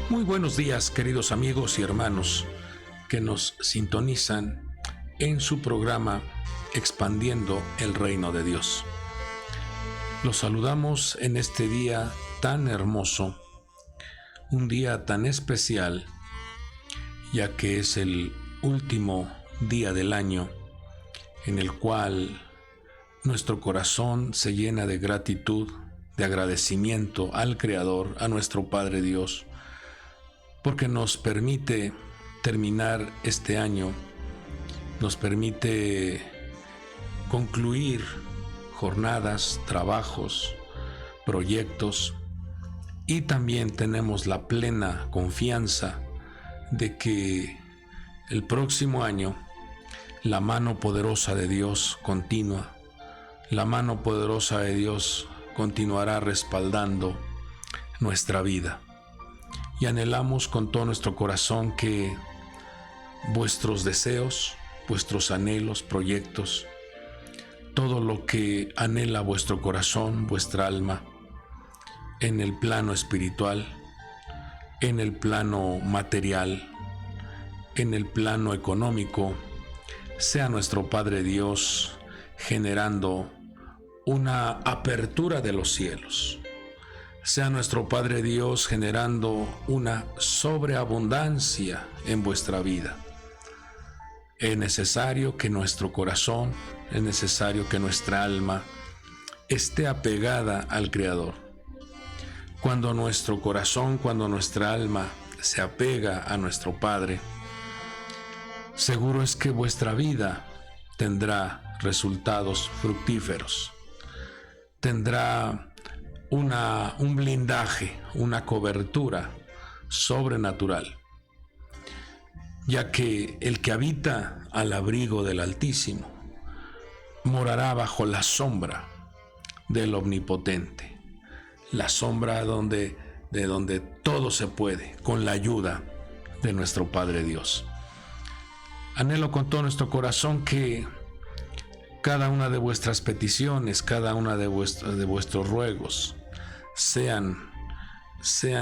Muy buenos días, queridos amigos y hermanos que nos sintonizan en su programa Expandiendo el Reino de Dios. Los saludamos en este día tan hermoso, un día tan especial, ya que es el último día del año en el cual nuestro corazón se llena de gratitud, de agradecimiento al Creador, a nuestro Padre Dios, porque nos permite terminar este año, nos permite concluir jornadas, trabajos, proyectos, y también tenemos la plena confianza de que el próximo año la mano poderosa de Dios continúa, la mano poderosa de Dios continuará respaldando nuestra vida. Y anhelamos con todo nuestro corazón que vuestros deseos, vuestros anhelos, proyectos, todo lo que anhela vuestro corazón, vuestra alma, en el plano espiritual, en el plano material, en el plano económico, sea nuestro Padre Dios generando una apertura de los cielos. Sea nuestro Padre Dios generando una sobreabundancia en vuestra vida. Es necesario que nuestro corazón, es necesario que nuestra alma esté apegada al Creador. Cuando nuestro corazón, cuando nuestra alma se apega a nuestro Padre, seguro es que vuestra vida tendrá resultados fructíferos. Tendrá un blindaje, una cobertura sobrenatural, ya que el que habita al abrigo del Altísimo morará bajo la sombra del Omnipotente, la sombra de donde todo se puede, con la ayuda de nuestro Padre Dios. Anhelo con todo nuestro corazón que cada una de vuestras peticiones, cada una de vuestros ruegos sean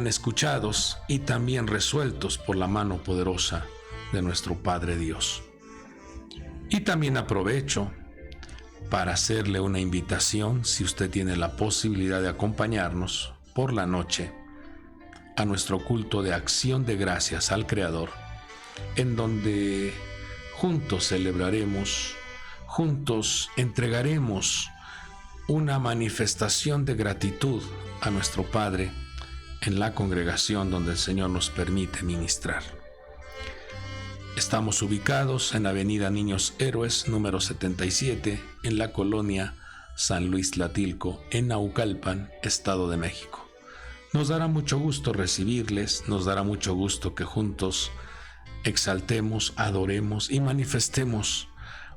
escuchados y también resueltos por la mano poderosa de nuestro Padre Dios. Y también aprovecho para hacerle una invitación, si usted tiene la posibilidad de acompañarnos por la noche a nuestro culto de acción de gracias al Creador, en donde juntos celebraremos, juntos entregaremos una manifestación de gratitud a nuestro Padre en la congregación donde el Señor nos permite ministrar. Estamos ubicados en Avenida Niños Héroes, número 77, en la colonia San Luis Tlatilco, en Naucalpan, Estado de México. Nos dará mucho gusto recibirles, nos dará mucho gusto que juntos exaltemos, adoremos y manifestemos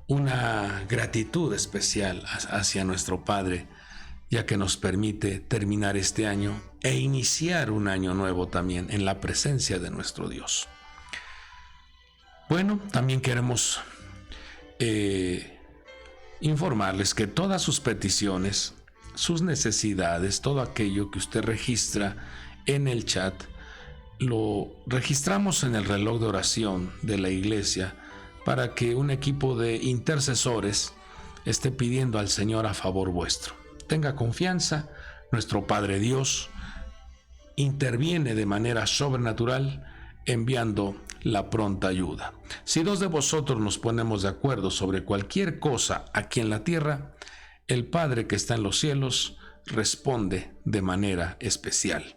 una gratitud especial hacia nuestro Padre, ya que nos permite terminar este año e iniciar un año nuevo también en la presencia de nuestro Dios. Bueno, también queremos informarles que todas sus peticiones, sus necesidades, todo aquello que usted registra en el chat, lo registramos en el reloj de oración de la iglesia para que un equipo de intercesores esté pidiendo al Señor a favor vuestro. Tenga confianza, nuestro Padre Dios interviene de manera sobrenatural enviando la pronta ayuda. Si dos de vosotros nos ponemos de acuerdo sobre cualquier cosa aquí en la tierra, el Padre que está en los cielos responde de manera especial.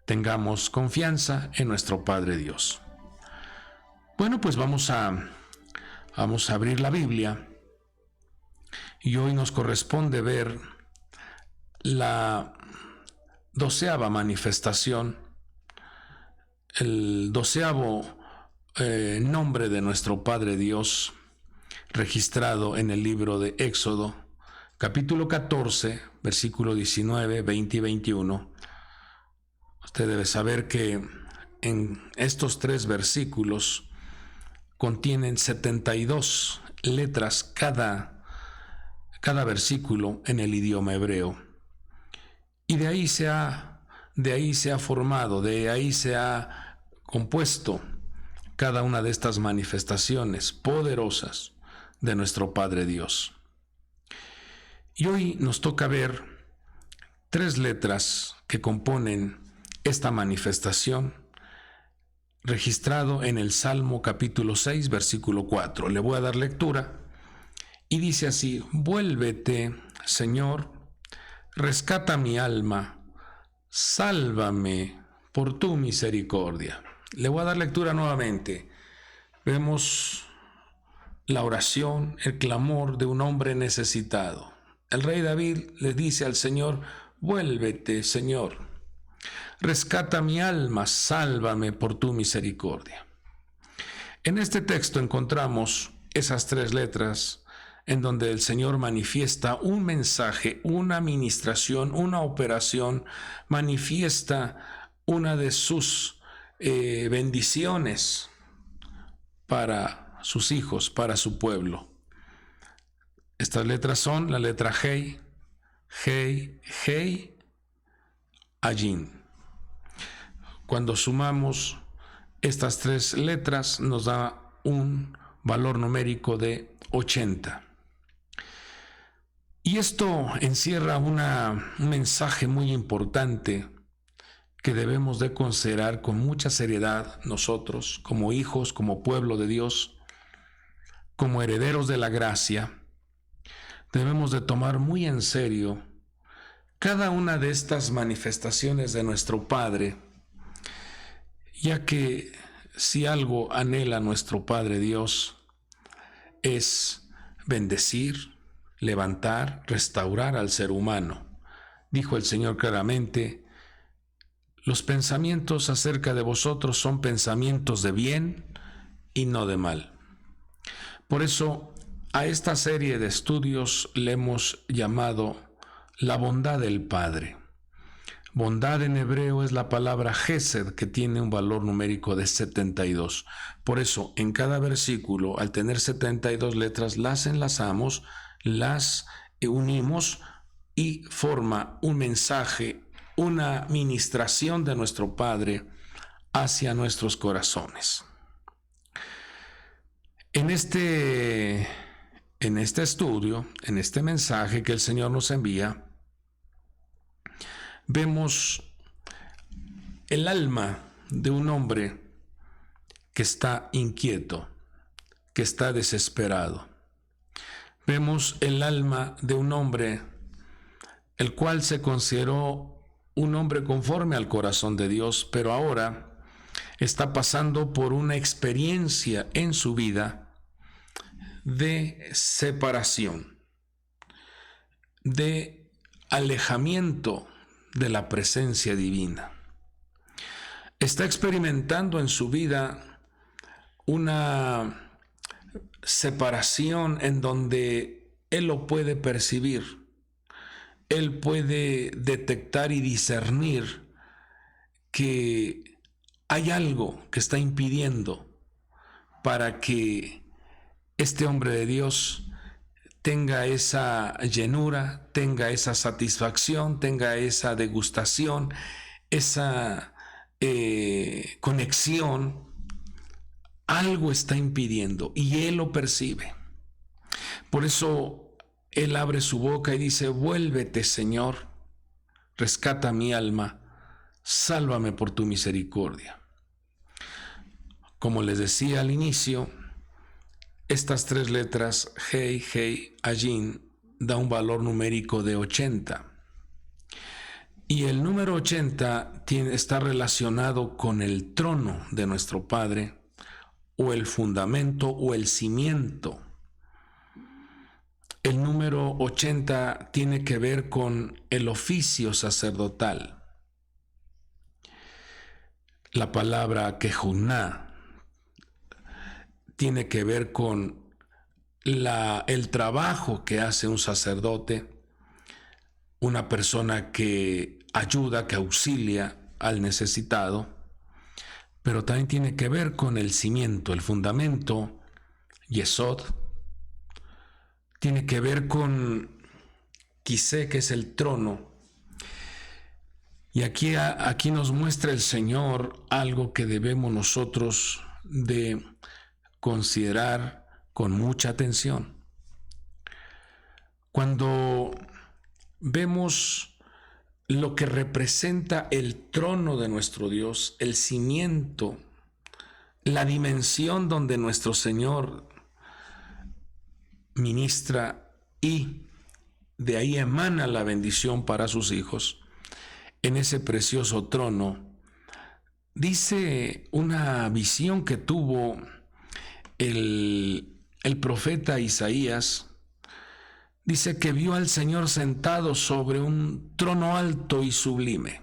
Tengamos confianza en nuestro Padre Dios. Bueno, pues vamos a abrir la Biblia y hoy nos corresponde ver la 12ª manifestación, el 12º nombre de nuestro Padre Dios registrado en el libro de Éxodo, capítulo 14, versículo 19, 20 y 21. Usted debe saber que en estos 3 versículos contienen 72 letras cada versículo en el idioma hebreo. Y de ahí se ha de ahí se ha formado, de ahí se ha compuesto cada una de estas manifestaciones poderosas de nuestro Padre Dios. Y hoy nos toca ver 3 letras que componen esta manifestación, registrado en el Salmo capítulo 6, versículo 4. Le voy a dar lectura y dice así: vuélvete, Señor, rescata mi alma, sálvame por tu misericordia. Le voy a dar lectura nuevamente. Vemos la oración, el clamor de un hombre necesitado. El rey David le dice al Señor: vuélvete, Señor, rescata mi alma, sálvame por tu misericordia. En este texto encontramos esas 3 letras en donde el Señor manifiesta un mensaje, una ministración, una operación, manifiesta una de sus bendiciones para sus hijos, para su pueblo. Estas letras son la letra Hei, Hei, Hei, Ayin. Cuando sumamos estas 3 letras nos da un valor numérico de 80. Y esto encierra un mensaje muy importante que debemos de considerar con mucha seriedad nosotros, como hijos, como pueblo de Dios, como herederos de la gracia. Debemos de tomar muy en serio cada una de estas manifestaciones de nuestro Padre, ya que si algo anhela nuestro Padre Dios es bendecir, levantar, restaurar al ser humano. Dijo el Señor claramente: los pensamientos acerca de vosotros son pensamientos de bien y no de mal. Por eso a esta serie de estudios le hemos llamado la bondad del Padre. Bondad en hebreo es la palabra Gesed, que tiene un valor numérico de 72. Por eso, en cada versículo, al tener 72 letras, las enlazamos, las unimos y forma un mensaje, una ministración de nuestro Padre hacia nuestros corazones. En este estudio, en este mensaje que el Señor nos envía, vemos el alma de un hombre que está inquieto, que está desesperado. Vemos el alma de un hombre el cual se consideró un hombre conforme al corazón de Dios, pero ahora está pasando por una experiencia en su vida de separación, de alejamiento de la presencia divina. Está experimentando en su vida una separación en donde él lo puede percibir, él puede detectar y discernir que hay algo que está impidiendo para que este hombre de Dios tenga esa llenura, tenga esa satisfacción, tenga esa degustación, esa conexión. Algo está impidiendo y él lo percibe. Por eso él abre su boca y dice: vuélvete, Señor, rescata mi alma, sálvame por tu misericordia. Como les decía al inicio, estas 3 letras, Hei, Hei, Ayin, da un valor numérico de 80. Y el número 80 está relacionado con el trono de nuestro Padre, o el fundamento o el cimiento. El número 80 tiene que ver con el oficio sacerdotal. La palabra Kejuná tiene que ver con el trabajo que hace un sacerdote, una persona que ayuda, que auxilia al necesitado, pero también tiene que ver con el cimiento, el fundamento, Yesod. Tiene que ver con Kisé, que es el trono. Y aquí nos muestra el Señor algo que debemos nosotros de considerar con mucha atención. Cuando vemos lo que representa el trono de nuestro Dios, el cimiento, la dimensión donde nuestro Señor ministra y de ahí emana la bendición para sus hijos, en ese precioso trono, dice una visión que tuvo el profeta Isaías. Dice que vio al Señor sentado sobre un trono alto y sublime,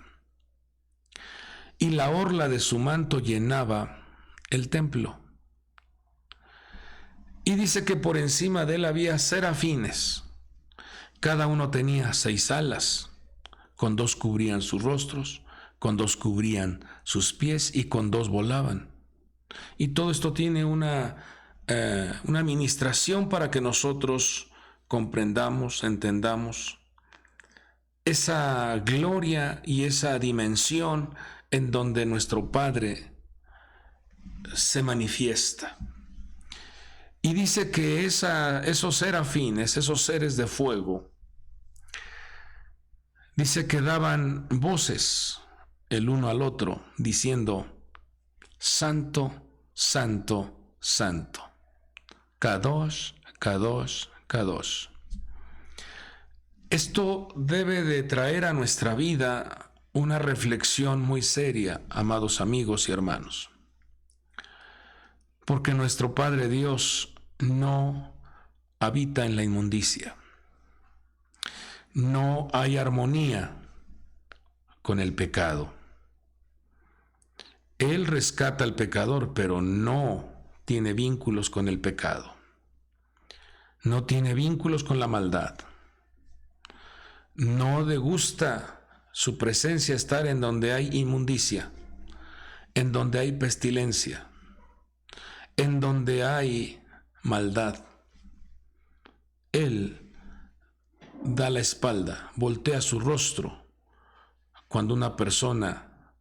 y la orla de su manto llenaba el templo. Y dice que por encima de él había serafines, cada uno tenía 6 alas, con 2 cubrían sus rostros, con 2 cubrían sus pies y con 2 volaban. Y todo esto tiene una ministración para que nosotros comprendamos, entendamos esa gloria y esa dimensión en donde nuestro Padre se manifiesta. Y dice que esos serafines, esos seres de fuego, dice que daban voces el uno al otro, diciendo: Santo, Santo, Santo, Kadosh, Kadosh, Kadosh. Esto debe de traer a nuestra vida una reflexión muy seria, amados amigos y hermanos. Porque nuestro Padre Dios no habita en la inmundicia. No hay armonía con el pecado. Él rescata al pecador, pero no tiene vínculos con el pecado. No tiene vínculos con la maldad. No le gusta su presencia estar en donde hay inmundicia, en donde hay pestilencia, en donde hay maldad. Él da la espalda, voltea su rostro cuando una persona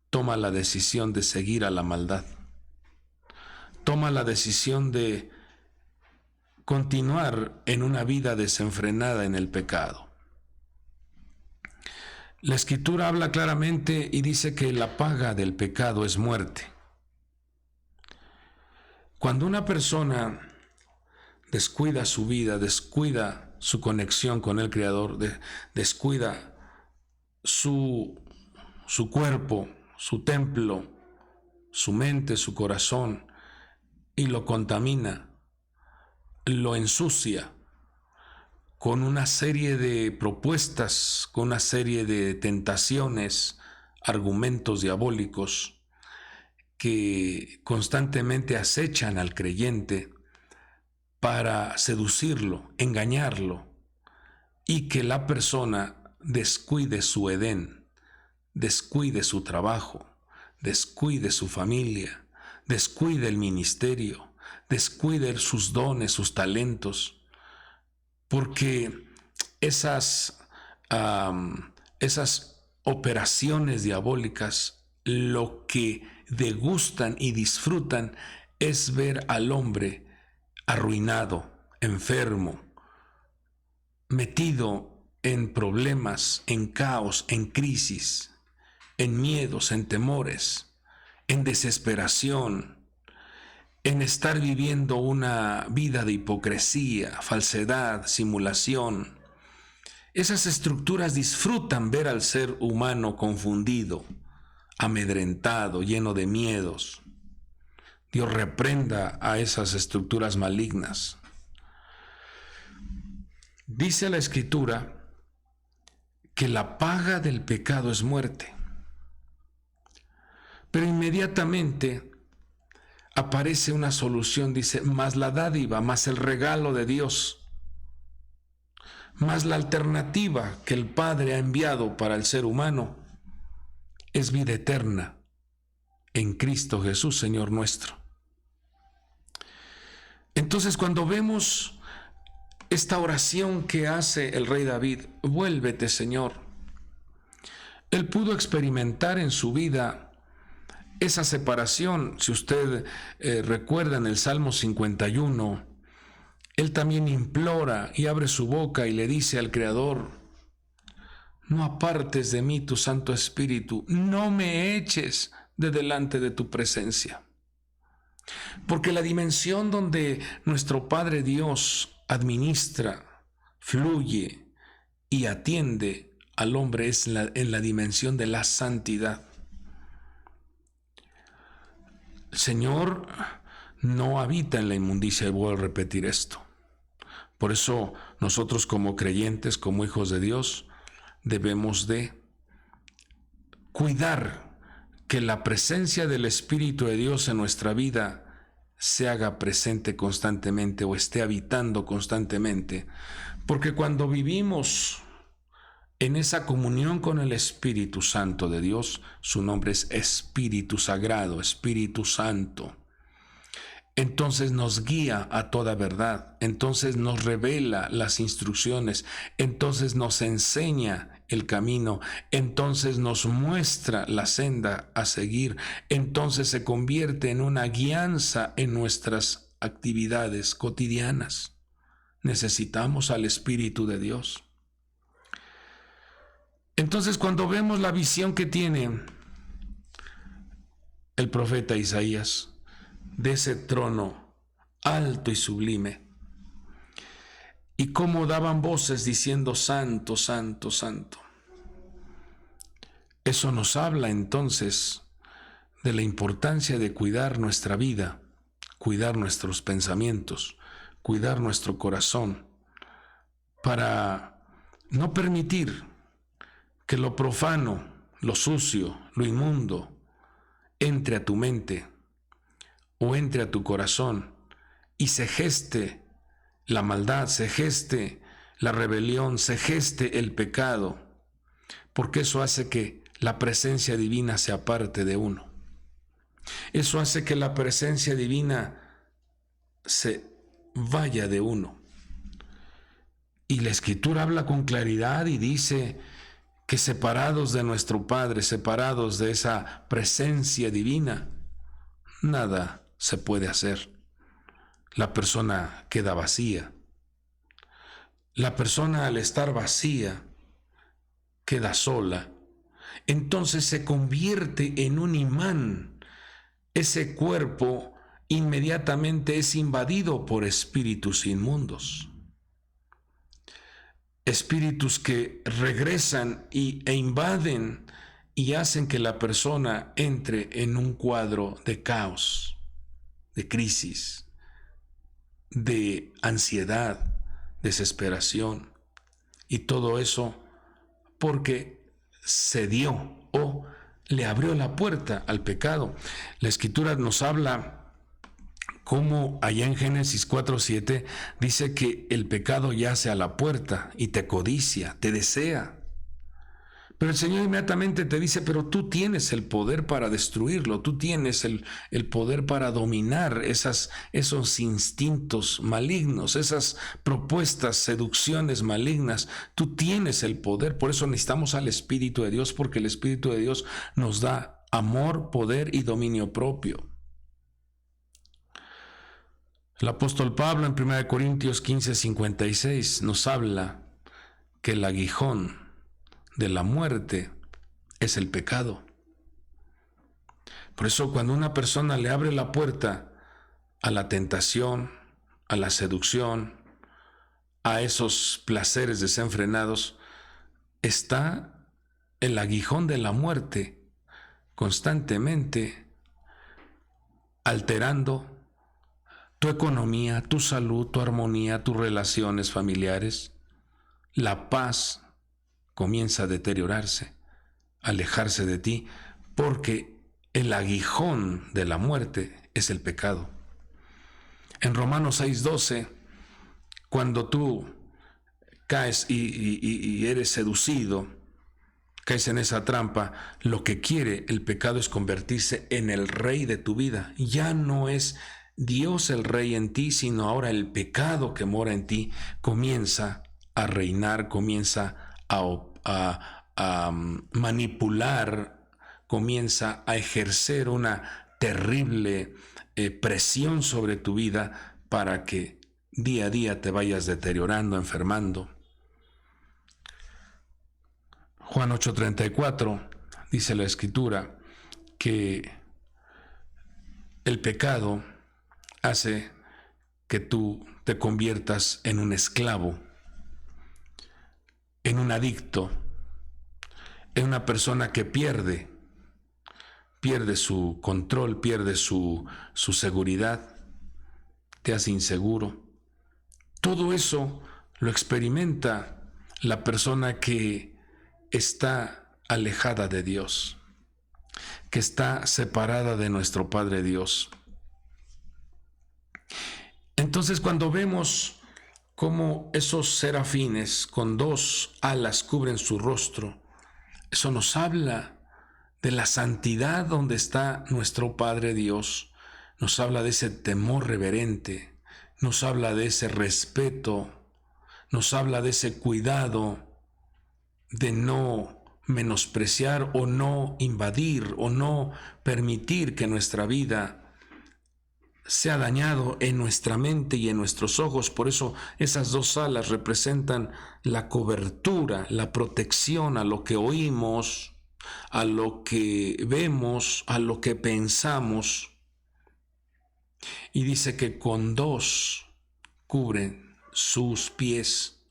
toma la decisión de seguir a la maldad, toma la decisión de continuar en una vida desenfrenada en el pecado. La Escritura habla claramente y dice que la paga del pecado es muerte. Cuando una persona descuida su vida, descuida su conexión con el Creador, descuida su cuerpo, su templo, su mente, su corazón, y lo contamina, lo ensucia con una serie de propuestas, con una serie de tentaciones, argumentos diabólicos que constantemente acechan al creyente para seducirlo, engañarlo, y que la persona descuide su Edén, descuide su trabajo, descuide su familia, descuide el ministerio, descuide sus dones, sus talentos, porque esas operaciones diabólicas lo que degustan y disfrutan es ver al hombre arruinado, enfermo, metido en problemas, en caos, en crisis, en miedos, en temores, en desesperación, en estar viviendo una vida de hipocresía, falsedad, simulación. Esas estructuras disfrutan ver al ser humano confundido, amedrentado, lleno de miedos. Dios reprenda a esas estructuras malignas. Dice la Escritura que la paga del pecado es muerte. Pero inmediatamente aparece una solución, dice, más la dádiva, más el regalo de Dios, más la alternativa que el Padre ha enviado para el ser humano, es vida eterna en Cristo Jesús, Señor nuestro. Entonces, cuando vemos esta oración que hace el rey David, vuélvete, Señor, Él pudo experimentar en su vida esa separación. Si usted recuerda en el Salmo 51, él también implora y abre su boca y le dice al Creador: no apartes de mí tu Santo Espíritu, no me eches de delante de tu presencia. Porque la dimensión donde nuestro Padre Dios administra, fluye y atiende al hombre es en la dimensión de la santidad. El Señor no habita en la inmundicia, y voy a repetir esto. Por eso nosotros como creyentes, como hijos de Dios, debemos de cuidar que la presencia del Espíritu de Dios en nuestra vida se haga presente constantemente o esté habitando constantemente. Porque cuando vivimos en esa comunión con el Espíritu Santo de Dios, su nombre es Espíritu Sagrado, Espíritu Santo, entonces nos guía a toda verdad, entonces nos revela las instrucciones, entonces nos enseña el camino, entonces nos muestra la senda a seguir, entonces se convierte en una guianza en nuestras actividades cotidianas. Necesitamos al Espíritu de Dios. Entonces, cuando vemos la visión que tiene el profeta Isaías de ese trono alto y sublime, y cómo daban voces diciendo: santo, santo, santo, eso nos habla entonces de la importancia de cuidar nuestra vida, cuidar nuestros pensamientos, cuidar nuestro corazón, para no permitir que lo profano, lo sucio, lo inmundo entre a tu mente o entre a tu corazón y se geste la maldad, se geste la rebelión, se geste el pecado, porque eso hace que la presencia divina se aparte de uno. Eso hace que la presencia divina se vaya de uno. Y la Escritura habla con claridad y dice que separados de nuestro Padre, separados de esa presencia divina, nada se puede hacer. La persona queda vacía. La persona, al estar vacía, queda sola. Entonces se convierte en un imán. Ese cuerpo inmediatamente es invadido por espíritus inmundos. Espíritus que regresan e invaden y hacen que la persona entre en un cuadro de caos, de crisis, de ansiedad, desesperación, y todo eso porque cedió o le abrió la puerta al pecado. La Escritura nos habla como allá en Génesis 4:7 dice que el pecado yace a la puerta y te codicia, te desea. Pero el Señor inmediatamente te dice: pero tú tienes el poder para destruirlo, tú tienes el poder para dominar esos instintos malignos, esas propuestas, seducciones malignas. Tú tienes el poder. Por eso necesitamos al Espíritu de Dios, porque el Espíritu de Dios nos da amor, poder y dominio propio. El apóstol Pablo en 1 Corintios 15:56 nos habla que el aguijón de la muerte es el pecado. Por eso cuando una persona le abre la puerta a la tentación, a la seducción, a esos placeres desenfrenados, está el aguijón de la muerte constantemente alterando tu economía, tu salud, tu armonía, tus relaciones familiares. La paz comienza a deteriorarse, a alejarse de ti, porque el aguijón de la muerte es el pecado. En Romanos 6:12, cuando tú caes y eres seducido, caes en esa trampa, lo que quiere el pecado es convertirse en el rey de tu vida. Ya no es Dios el rey en ti, sino ahora el pecado que mora en ti comienza a reinar, comienza a a manipular, comienza a ejercer una terrible presión sobre tu vida para que día a día te vayas deteriorando, enfermando. Juan 8:34 dice la Escritura que el pecado hace que tú te conviertas en un esclavo, en un adicto, en una persona que pierde su control, pierde su seguridad, te hace inseguro. Todo eso lo experimenta la persona que está alejada de Dios, que está separada de nuestro Padre Dios. Entonces, cuando vemos cómo esos serafines con 2 alas cubren su rostro, eso nos habla de la santidad donde está nuestro Padre Dios, nos habla de ese temor reverente, nos habla de ese respeto, nos habla de ese cuidado de no menospreciar o no invadir o no permitir que nuestra vida sea dañado en nuestra mente y en nuestros ojos. Por eso esas 2 alas representan la cobertura, la protección a lo que oímos, a lo que vemos, a lo que pensamos. Y dice que con 2 cubren sus pies.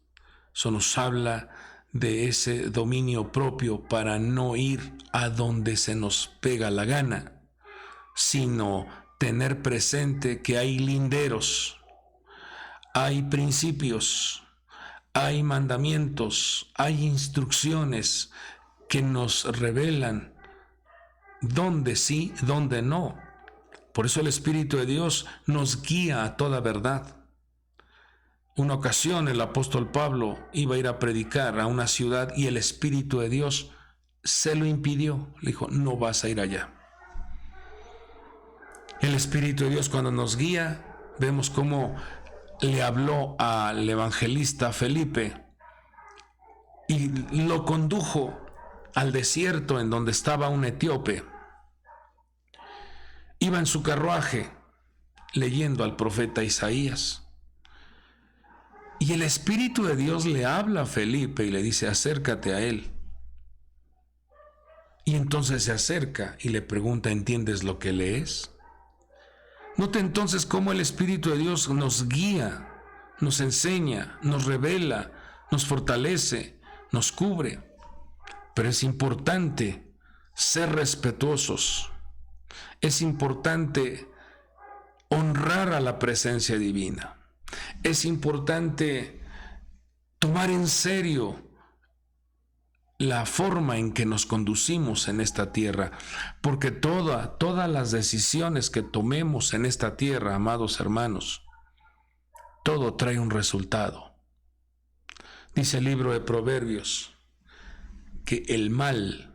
Eso nos habla de ese dominio propio para no ir a donde se nos pega la gana, sino tener presente que hay linderos, hay principios, hay mandamientos, hay instrucciones que nos revelan dónde sí, dónde no. Por eso el Espíritu de Dios nos guía a toda verdad. Una ocasión el apóstol Pablo iba a ir a predicar a una ciudad y el Espíritu de Dios se lo impidió. Le dijo, no vas a ir allá. El Espíritu de Dios, cuando nos guía, vemos cómo le habló al evangelista Felipe y lo condujo al desierto en donde estaba un etíope. Iba en su carruaje leyendo al profeta Isaías. Y el Espíritu de Dios le habla a Felipe y le dice, acércate a él. Y entonces se acerca y le pregunta, ¿entiendes lo que lees? Note entonces cómo el Espíritu de Dios nos guía, nos enseña, nos revela, nos fortalece, nos cubre. Pero es importante ser respetuosos. Es importante honrar a la presencia divina. Es importante tomar en serio la forma en que nos conducimos en esta tierra, porque todas las decisiones que tomemos en esta tierra, amados hermanos, todo trae un resultado. Dice el libro de Proverbios que el mal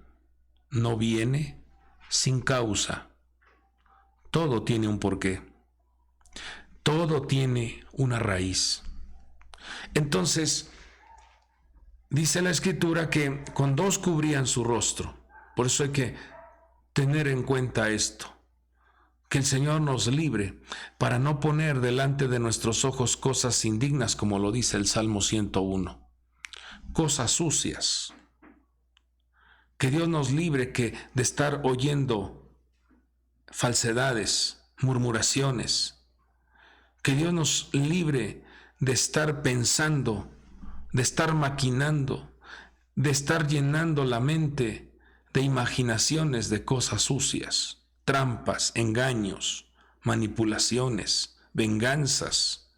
no viene sin causa. Todo tiene un porqué. Todo tiene una raíz. Entonces, dice la Escritura que con 2 cubrían su rostro. Por eso hay que tener en cuenta esto. Que el Señor nos libre para no poner delante de nuestros ojos cosas indignas, como lo dice el Salmo 101. Cosas sucias. Que Dios nos libre de estar oyendo falsedades, murmuraciones. Que Dios nos libre de estar pensando, de estar maquinando, de estar llenando la mente de imaginaciones de cosas sucias, trampas, engaños, manipulaciones, venganzas.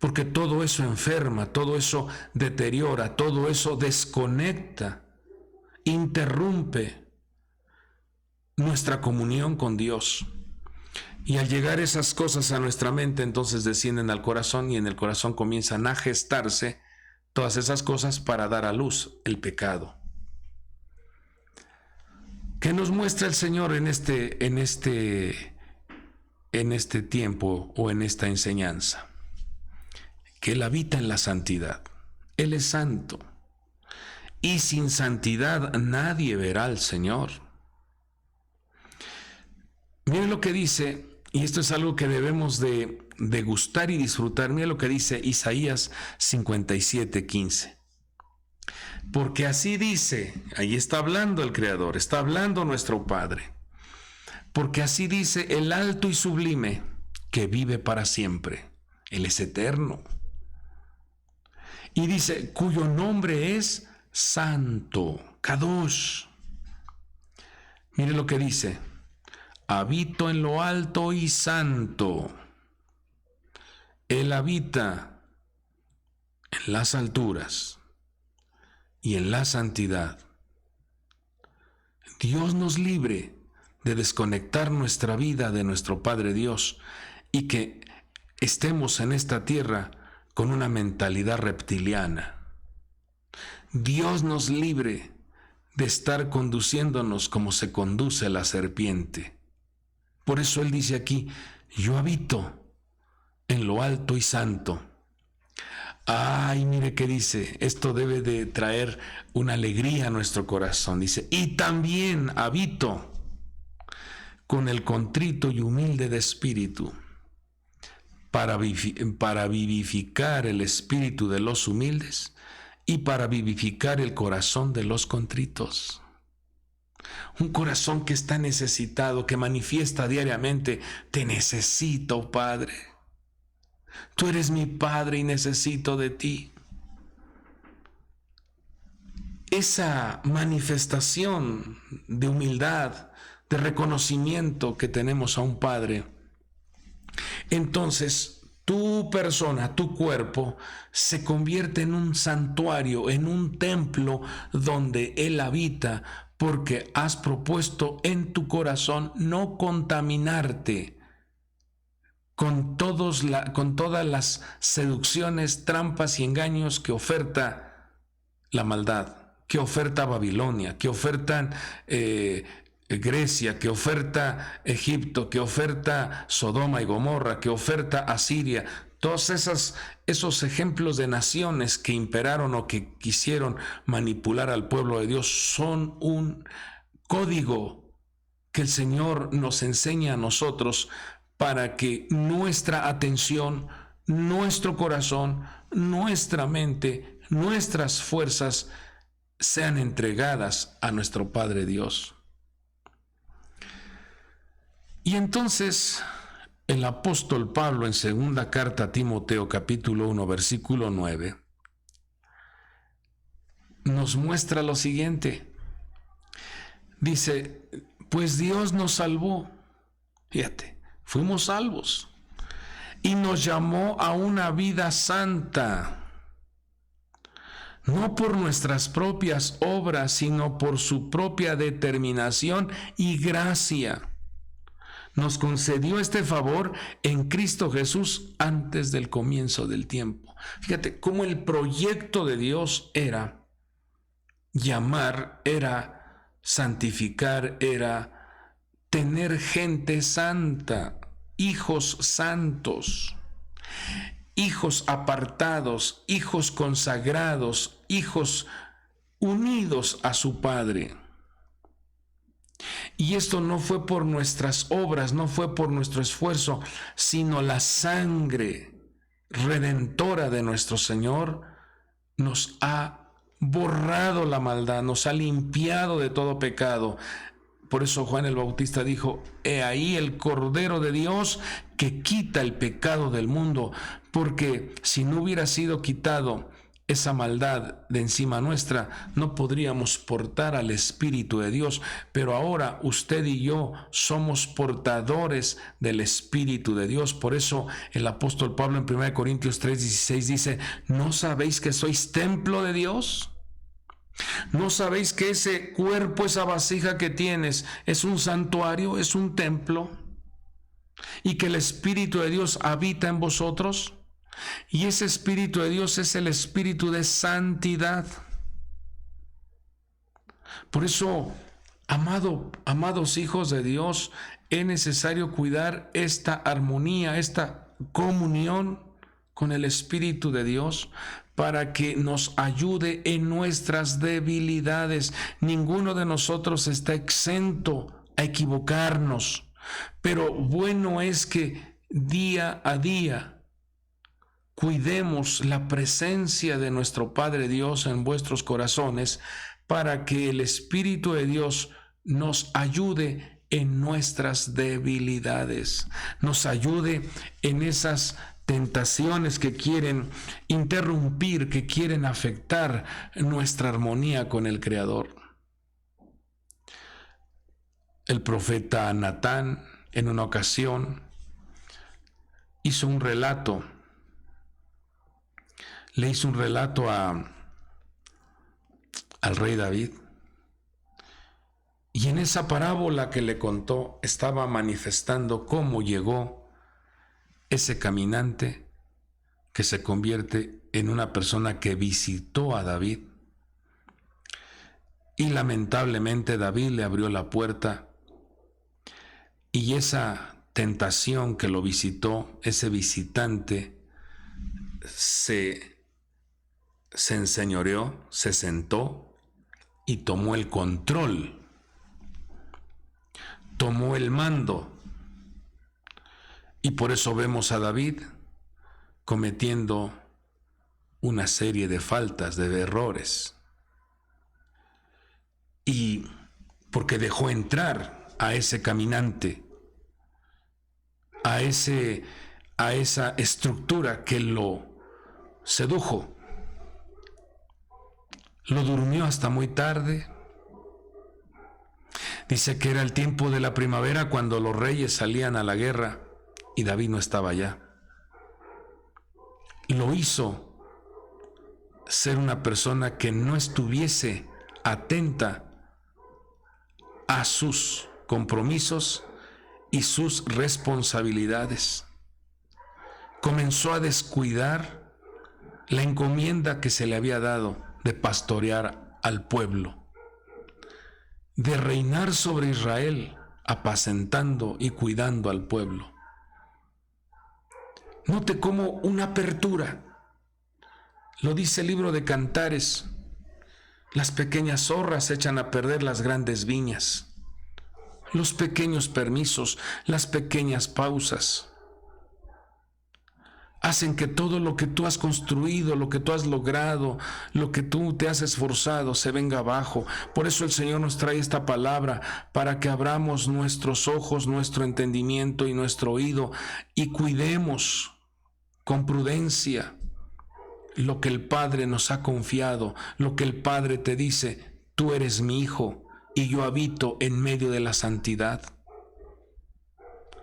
Porque todo eso enferma, todo eso deteriora, todo eso desconecta, interrumpe nuestra comunión con Dios. Y al llegar esas cosas a nuestra mente, entonces descienden al corazón y en el corazón comienzan a gestarse todas esas cosas para dar a luz el pecado. ¿Qué nos muestra el Señor en este tiempo o en esta enseñanza? Que Él habita en la santidad. Él es santo. y sin santidad nadie verá al Señor. Miren lo que dice, y esto es algo que debemos de gustar y disfrutar. Miren lo que dice Isaías 57:15. Porque así dice, ahí está hablando el Creador, está hablando nuestro Padre. Porque así dice el alto y sublime, que vive para siempre. Él es eterno. Y dice, cuyo nombre es Santo, Kadosh. Mire lo que dice, habito en lo alto y santo. Él habita en las alturas y en la santidad. Dios nos libre de desconectar nuestra vida de nuestro Padre Dios y que estemos en esta tierra con una mentalidad reptiliana. Dios nos libre de estar conduciéndonos como se conduce la serpiente. Por eso Él dice aquí, yo habito en lo alto y santo. Ay, mire qué dice, esto debe de traer una alegría a nuestro corazón. Dice, y también habito con el contrito y humilde de espíritu, para vivificar el espíritu de los humildes y para vivificar el corazón de los contritos. Un corazón que está necesitado, que manifiesta diariamente, te necesito, Padre. Tú eres mi Padre y necesito de ti. Esa manifestación de humildad, de reconocimiento que tenemos a un Padre, entonces tu persona, tu cuerpo, se convierte en un santuario, en un templo donde Él habita, porque has propuesto en tu corazón no contaminarte con todas las seducciones, trampas y engaños que oferta la maldad, que oferta Babilonia, que ofertan Grecia, que oferta Egipto, que oferta Sodoma y Gomorra, que oferta Asiria. Todos esos ejemplos de naciones que imperaron o que quisieron manipular al pueblo de Dios son un código que el Señor nos enseña a nosotros para que nuestra atención, nuestro corazón, nuestra mente, nuestras fuerzas sean entregadas a nuestro Padre Dios. Y entonces el apóstol Pablo en segunda carta a Timoteo capítulo 1 versículo 9 nos muestra lo siguiente. Dice, pues Dios nos salvó, fíjate, fuimos salvos y nos llamó a una vida santa, no por nuestras propias obras, sino por su propia determinación y gracia. Nos concedió este favor en Cristo Jesús antes del comienzo del tiempo. Fíjate cómo el proyecto de Dios era llamar, era santificar, era tener gente santa, hijos santos, hijos apartados, hijos consagrados, hijos unidos a su Padre. Y esto no fue por nuestras obras, no fue por nuestro esfuerzo, sino la sangre redentora de nuestro Señor nos ha borrado la maldad, nos ha limpiado de todo pecado. Por eso Juan el Bautista dijo, he ahí el Cordero de Dios que quita el pecado del mundo, porque si no hubiera sido quitado esa maldad de encima nuestra, no podríamos portar al Espíritu de Dios. Pero ahora usted y yo somos portadores del Espíritu de Dios. Por eso el apóstol Pablo en 1 Corintios 3:16 dice, ¿no sabéis que sois templo de Dios? ¿No sabéis que ese cuerpo, esa vasija que tienes, es un santuario, es un templo? Y que el Espíritu de Dios habita en vosotros. Y ese Espíritu de Dios es el Espíritu de santidad. Por eso, amados hijos de Dios, es necesario cuidar esta armonía, esta comunión con el Espíritu de Dios para que nos ayude en nuestras debilidades. Ninguno de nosotros está exento a equivocarnos, pero bueno es que día a día cuidemos la presencia de nuestro Padre Dios en vuestros corazones para que el Espíritu de Dios nos ayude en nuestras debilidades, nos ayude en esas tentaciones que quieren interrumpir, que quieren afectar nuestra armonía con el Creador. El profeta Natán en una ocasión hizo un relato, le hizo un relato al rey David, y en esa parábola que le contó estaba manifestando cómo llegó ese caminante que se convierte en una persona que visitó a David, y lamentablemente David le abrió la puerta, y esa tentación que lo visitó, ese visitante se enseñoreó, se sentó y tomó el control, tomó el mando. Y por eso vemos a David cometiendo una serie de faltas, de errores. Y porque dejó entrar a ese caminante, a esa estructura que lo sedujo. Lo durmió hasta muy tarde. Dice que era el tiempo de la primavera cuando los reyes salían a la guerra y David no estaba allá. Lo hizo ser una persona que no estuviese atenta a sus compromisos y sus responsabilidades. Comenzó a descuidar la encomienda que se le había dado de pastorear al pueblo, de reinar sobre Israel, apacentando y cuidando al pueblo. Note cómo una apertura, lo dice el libro de Cantares, las pequeñas zorras echan a perder las grandes viñas. Los pequeños permisos, las pequeñas pausas, hacen que todo lo que tú has construido, lo que tú has logrado, lo que tú te has esforzado, se venga abajo. Por eso el Señor nos trae esta palabra, para que abramos nuestros ojos, nuestro entendimiento y nuestro oído, y cuidemos con prudencia lo que el Padre nos ha confiado, lo que el Padre te dice: tú eres mi hijo, y yo habito en medio de la santidad.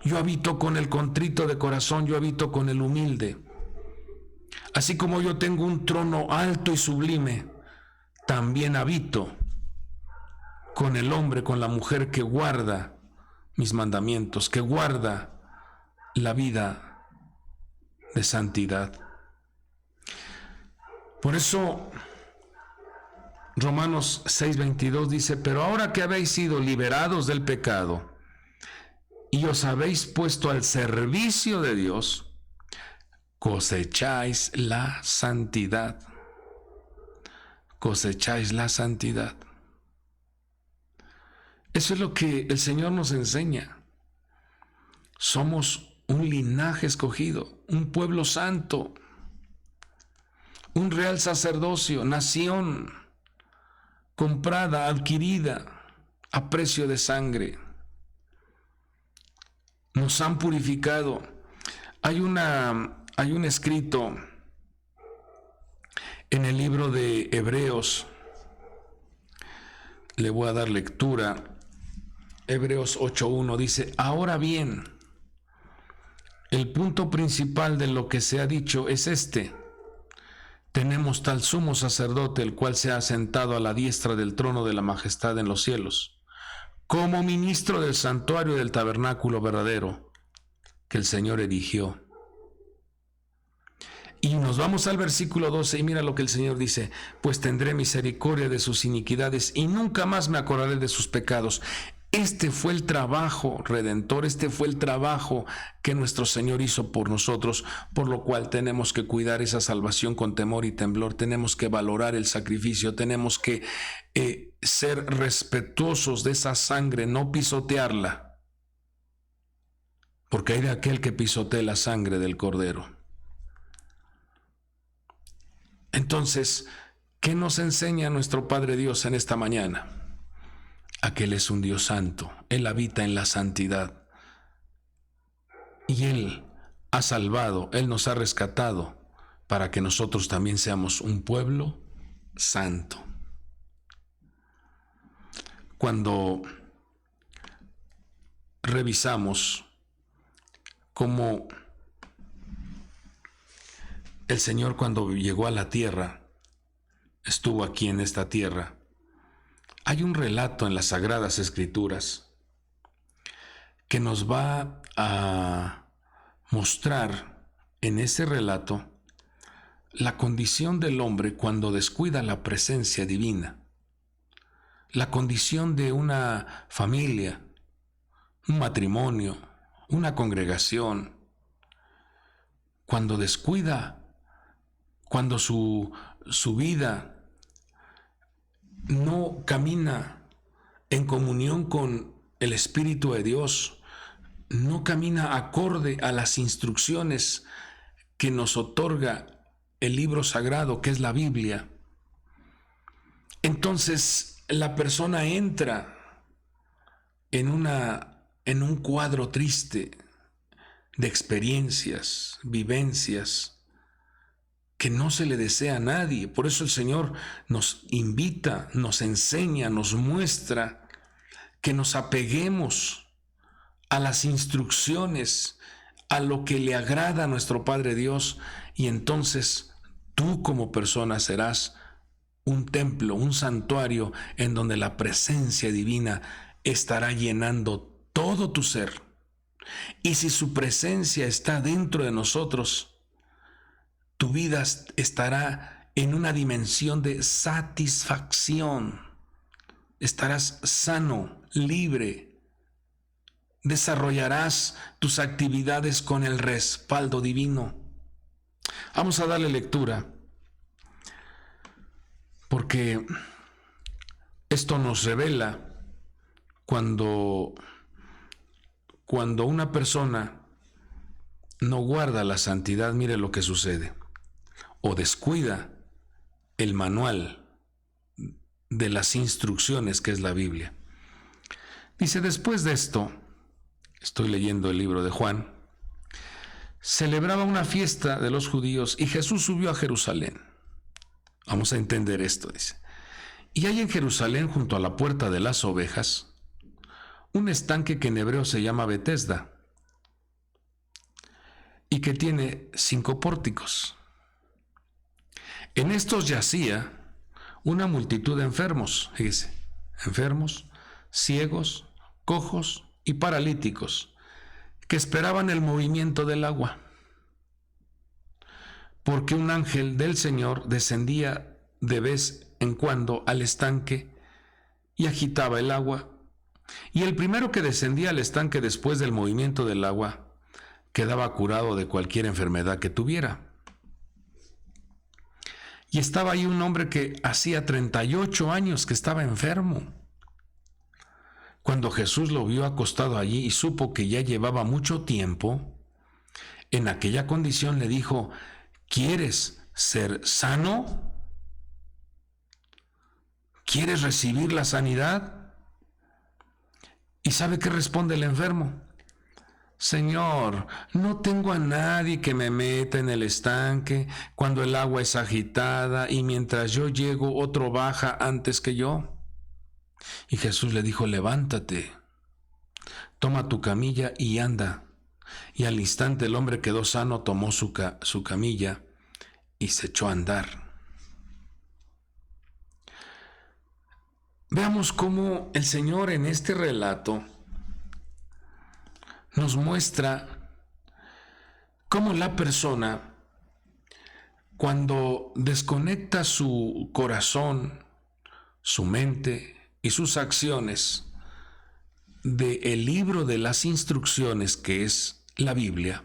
Yo habito con el contrito de corazón, yo habito con el humilde. Así como yo tengo un trono alto y sublime, también habito con el hombre, con la mujer que guarda mis mandamientos, que guarda la vida de santidad. Por eso Romanos 6:22 dice: pero ahora que habéis sido liberados del pecado y os habéis puesto al servicio de Dios, cosecháis la santidad. Cosecháis la santidad. Eso es lo que el Señor nos enseña. Somos un linaje escogido, un pueblo santo, un real sacerdocio, nación comprada, adquirida a precio de sangre. Nos han purificado. Hay un escrito en el libro de Hebreos. Le voy a dar lectura. Hebreos 8:1 dice: ahora bien, el punto principal de lo que se ha dicho es este: tenemos tal sumo sacerdote, el cual se ha sentado a la diestra del trono de la majestad en los cielos, como ministro del santuario del tabernáculo verdadero que el Señor erigió. Y nos vamos al versículo 12 y mira lo que el Señor dice: pues tendré misericordia de sus iniquidades y nunca más me acordaré de sus pecados. Este fue el trabajo redentor, este fue el trabajo que nuestro Señor hizo por nosotros, por lo cual tenemos que cuidar esa salvación con temor y temblor, tenemos que valorar el sacrificio, tenemos que ser respetuosos de esa sangre, no pisotearla, porque hay de aquel que pisotee la sangre del Cordero. Entonces, ¿qué nos enseña nuestro Padre Dios en esta mañana? A que Él es un Dios santo, Él habita en la santidad y Él ha salvado, Él nos ha rescatado para que nosotros también seamos un pueblo santo. Cuando revisamos cómo el Señor, cuando llegó a la tierra, estuvo aquí en esta tierra, hay un relato en las Sagradas Escrituras que nos va a mostrar en ese relato la condición del hombre cuando descuida la presencia divina, la condición de una familia, un matrimonio, una congregación, cuando descuida, cuando su vida no camina en comunión con el Espíritu de Dios, no camina acorde a las instrucciones que nos otorga el libro sagrado, que es la Biblia, entonces la persona entra en un cuadro triste de experiencias, vivencias, que no se le desea a nadie. Por eso el Señor nos invita, nos enseña, nos muestra que nos apeguemos a las instrucciones, a lo que le agrada a nuestro Padre Dios, y entonces tú como persona serás un templo, un santuario en donde la presencia divina estará llenando todo tu ser. Y si su presencia está dentro de nosotros, tu vida estará en una dimensión de satisfacción. Estarás sano, libre. Desarrollarás tus actividades con el respaldo divino. Vamos a darle lectura, porque esto nos revela cuando una persona no guarda la santidad, mire lo que sucede. O descuida el manual de las instrucciones que es la Biblia. Dice, después de esto, estoy leyendo el libro de Juan, celebraba una fiesta de los judíos y Jesús subió a Jerusalén. Vamos a entender esto, dice. Y hay en Jerusalén, junto a la puerta de las ovejas, un estanque que en hebreo se llama Betesda y que tiene 5 pórticos. En estos yacía una multitud de enfermos, fíjese, enfermos, ciegos, cojos y paralíticos, que esperaban el movimiento del agua, porque un ángel del Señor descendía de vez en cuando al estanque y agitaba el agua, y el primero que descendía al estanque después del movimiento del agua quedaba curado de cualquier enfermedad que tuviera. Y estaba ahí un hombre que hacía 38 años que estaba enfermo. Cuando Jesús lo vio acostado allí y supo que ya llevaba mucho tiempo en aquella condición, le dijo, ¿quieres ser sano? ¿Quieres recibir la sanidad? ¿Y sabe qué responde el enfermo? Señor, no tengo a nadie que me meta en el estanque cuando el agua es agitada y mientras yo llego otro baja antes que yo. Y Jesús le dijo, levántate, toma tu camilla y anda. Y al instante el hombre quedó sano, tomó su camilla y se echó a andar. Veamos cómo el Señor en este relato nos muestra cómo la persona, cuando desconecta su corazón, su mente y sus acciones del libro de las instrucciones, que es la Biblia,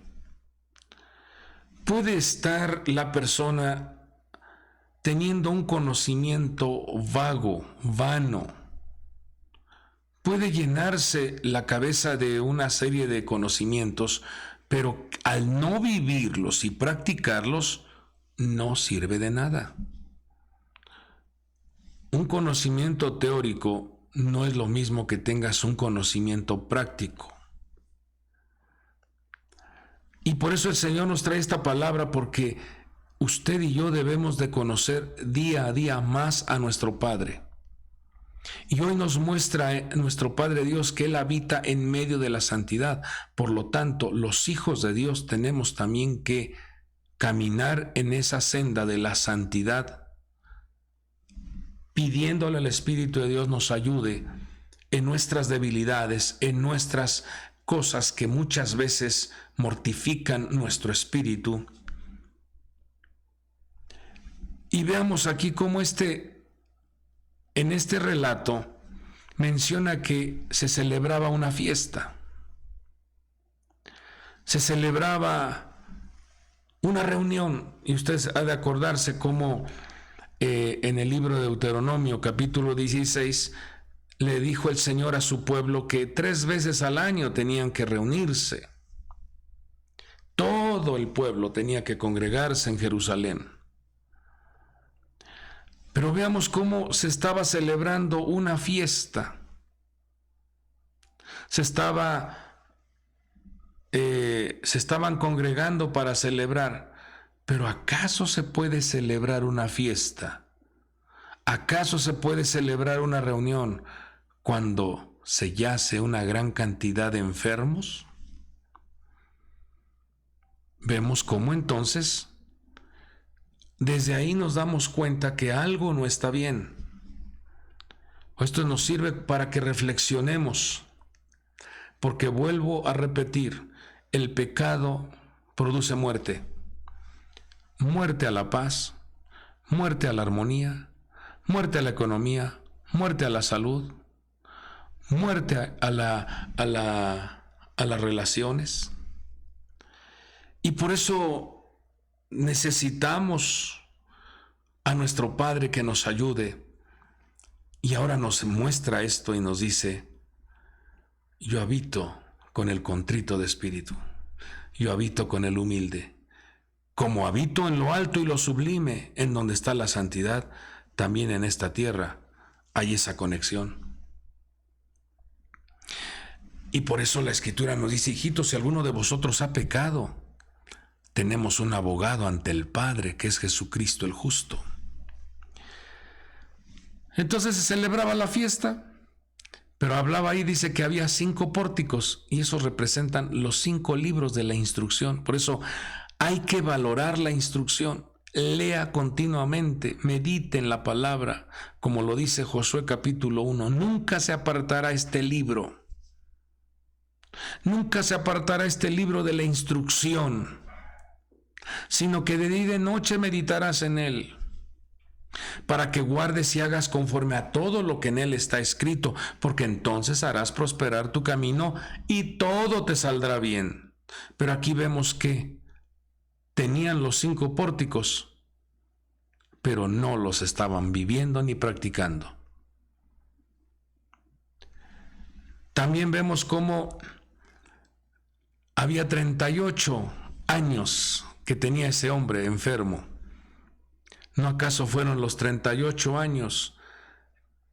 puede estar la persona teniendo un conocimiento vago, vano. Puede llenarse la cabeza de una serie de conocimientos, pero al no vivirlos y practicarlos, no sirve de nada. Un conocimiento teórico no es lo mismo que tengas un conocimiento práctico. Y por eso el Señor nos trae esta palabra, porque usted y yo debemos de conocer día a día más a nuestro Padre. Y hoy nos muestra nuestro Padre Dios que Él habita en medio de la santidad. Por lo tanto, los hijos de Dios tenemos también que caminar en esa senda de la santidad, pidiéndole al Espíritu de Dios nos ayude en nuestras debilidades, en nuestras cosas que muchas veces mortifican nuestro espíritu. Y veamos aquí cómo en este relato menciona que se celebraba una fiesta. Se celebraba una reunión, y usted ha de acordarse cómo en el libro de Deuteronomio, capítulo 16, le dijo el Señor a su pueblo que 3 veces al año tenían que reunirse. Todo el pueblo tenía que congregarse en Jerusalén. Pero veamos cómo se estaba celebrando una fiesta. Se estaban congregando para celebrar. Pero ¿acaso se puede celebrar una fiesta? ¿Acaso se puede celebrar una reunión cuando se yace una gran cantidad de enfermos? Vemos cómo entonces desde ahí nos damos cuenta que algo no está bien. Esto nos sirve para que reflexionemos, porque vuelvo a repetir, el pecado produce muerte. Muerte a la paz, muerte a la armonía, muerte a la economía, muerte a la salud, muerte a las relaciones. Y por eso necesitamos a nuestro Padre que nos ayude. Y ahora nos muestra esto y nos dice: yo habito con el contrito de espíritu, yo habito con el humilde. Como habito en lo alto y lo sublime, en donde está la santidad, también en esta tierra hay esa conexión. Y por eso la Escritura nos dice: hijitos, si alguno de vosotros ha pecado, tenemos un abogado ante el Padre, que es Jesucristo el justo. Entonces se celebraba la fiesta, pero hablaba ahí, dice que había 5 pórticos, y esos representan los 5 libros de la instrucción. Por eso hay que valorar la instrucción. Lea continuamente, medite en la palabra, como lo dice Josué capítulo 1. Nunca se apartará este libro. Nunca se apartará este libro de la instrucción, sino que de día y de noche meditarás en él, para que guardes y hagas conforme a todo lo que en él está escrito, porque entonces harás prosperar tu camino y todo te saldrá bien. Pero aquí vemos que tenían los 5 pórticos, pero no los estaban viviendo ni practicando. También vemos cómo había 38 años que tenía ese hombre enfermo. ¿No acaso fueron los 38 años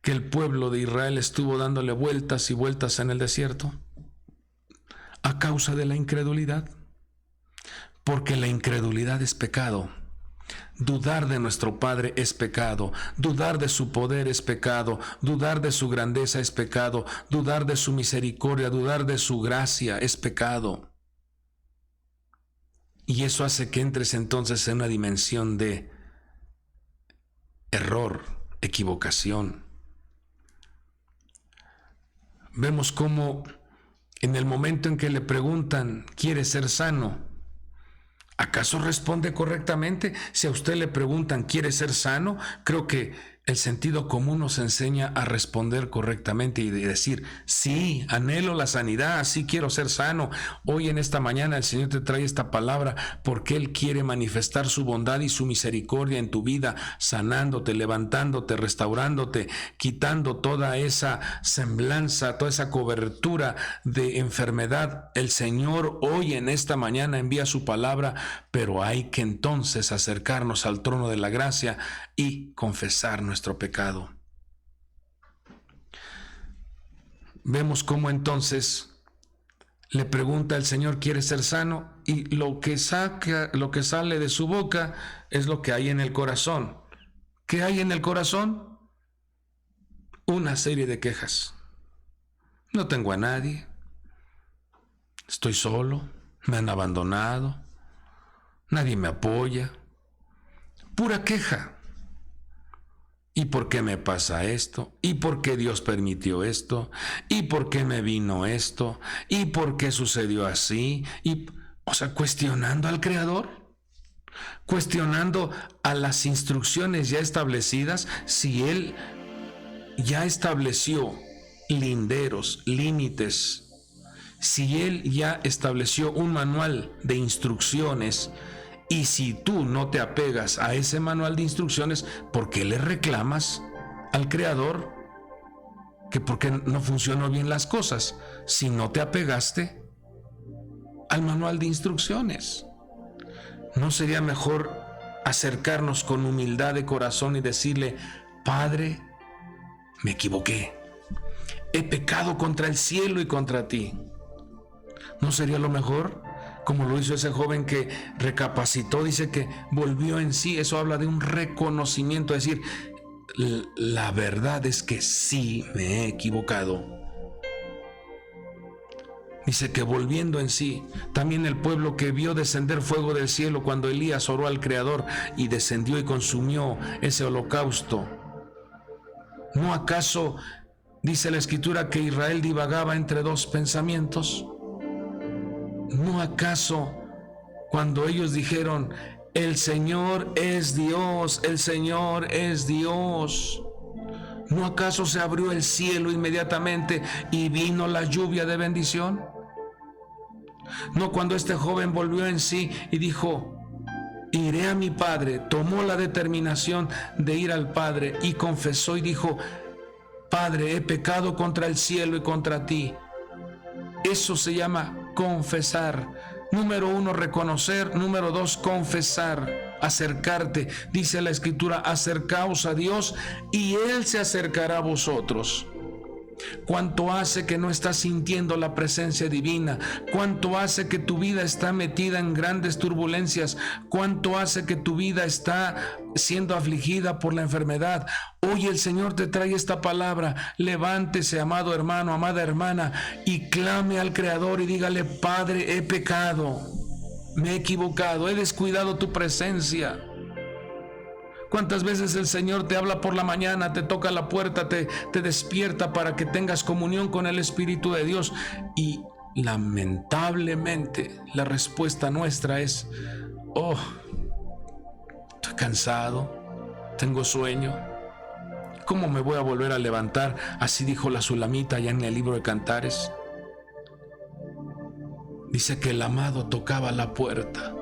que el pueblo de Israel estuvo dándole vueltas y vueltas en el desierto? A causa de la incredulidad. Porque la incredulidad es pecado. Dudar de nuestro Padre es pecado. Dudar de su poder es pecado. Dudar de su grandeza es pecado. Dudar de su misericordia, dudar de su gracia es pecado. Y eso hace que entres entonces en una dimensión de error, equivocación. Vemos cómo en el momento en que le preguntan: ¿quiere ser sano? ¿Acaso responde correctamente? Si a usted le preguntan: ¿quiere ser sano? Creo que El sentido común nos enseña a responder correctamente y decir, sí, anhelo la sanidad, sí quiero ser sano. Hoy en esta mañana el Señor te trae esta palabra porque Él quiere manifestar su bondad y su misericordia en tu vida, sanándote, levantándote, restaurándote, quitando toda esa semblanza, toda esa cobertura de enfermedad. El Señor hoy en esta mañana envía su palabra, pero hay que entonces acercarnos al trono de la gracia y confesar nuestro pecado. Vemos cómo entonces le pregunta el Señor, ¿quieres ser sano? Y lo que sale de su boca es lo que hay en el corazón. ¿Qué hay en el corazón? Una serie de quejas. No tengo a nadie. Estoy solo. Me han abandonado. Nadie me apoya. Pura queja. ¿Y por qué me pasa esto? ¿Y por qué Dios permitió esto? ¿Y por qué me vino esto? ¿Y por qué sucedió así? Cuestionando al Creador, cuestionando a las instrucciones ya establecidas, si Él ya estableció linderos, límites, si Él ya estableció un manual de instrucciones. Y si tú no te apegas a ese manual de instrucciones, ¿por qué le reclamas al Creador que por qué no funcionó bien las cosas? Si no te apegaste al manual de instrucciones. ¿No sería mejor acercarnos con humildad de corazón y decirle, Padre, me equivoqué, he pecado contra el cielo y contra ti? ¿No sería lo mejor? Como lo hizo ese joven que recapacitó, dice que volvió en sí. Eso habla de un reconocimiento, es decir, la verdad es que sí me he equivocado. Dice que volviendo en sí, también el pueblo que vio descender fuego del cielo cuando Elías oró al Creador y descendió y consumió ese holocausto. ¿No acaso dice la Escritura que Israel divagaba entre dos pensamientos? ¿No acaso cuando ellos dijeron, el Señor es Dios, el Señor es Dios, ¿no acaso se abrió el cielo inmediatamente y vino la lluvia de bendición? No, cuando este joven volvió en sí y dijo, iré a mi padre, tomó la determinación de ir al Padre y confesó y dijo, Padre, he pecado contra el cielo y contra ti. Eso se llama confesar. Número 1, reconocer. Número 2, confesar, acercarte. Dice la Escritura, acercaos a Dios y Él se acercará a vosotros. ¿Cuánto hace que no estás sintiendo la presencia divina? ¿Cuánto hace que tu vida está metida en grandes turbulencias? ¿Cuánto hace que tu vida está siendo afligida por la enfermedad? Hoy el Señor te trae esta palabra. Levántese, amado hermano, amada hermana, y clame al Creador y dígale, Padre, he pecado, me he equivocado, he descuidado tu presencia. ¿Cuántas veces el Señor te habla por la mañana, te toca la puerta, te despierta para que tengas comunión con el Espíritu de Dios? Y lamentablemente la respuesta nuestra es, estoy cansado, tengo sueño, ¿cómo me voy a volver a levantar? Así dijo la Sulamita allá en el libro de Cantares. Dice que el amado tocaba la puerta.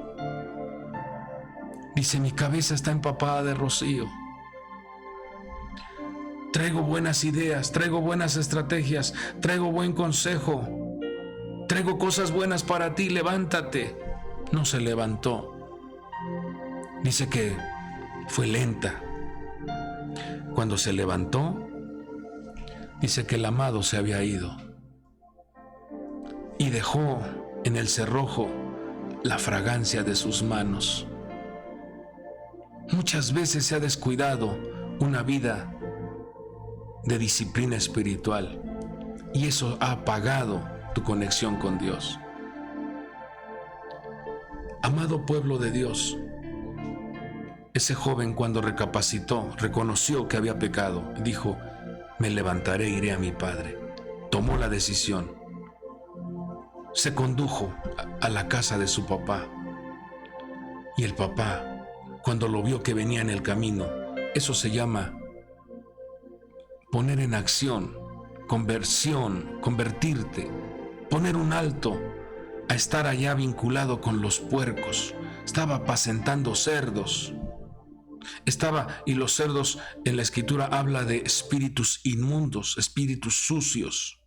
Dice, mi cabeza está empapada de rocío. Traigo buenas ideas, traigo buenas estrategias, traigo buen consejo, traigo cosas buenas para ti, levántate. No se levantó. Dice que fue lenta. Cuando se levantó, dice que el amado se había ido y dejó en el cerrojo la fragancia de sus manos. Muchas veces se ha descuidado una vida de disciplina espiritual y eso ha apagado tu conexión con Dios. Amado pueblo de Dios, ese joven cuando recapacitó, reconoció que había pecado, dijo, me levantaré e iré a mi padre. Tomó la decisión, se condujo a la casa de su papá y el papá, cuando lo vio que venía en el camino, eso se llama poner en acción, conversión, convertirte, poner un alto a estar allá vinculado con los puercos. Estaba apacentando cerdos. Y los cerdos en la Escritura habla de espíritus inmundos, espíritus sucios,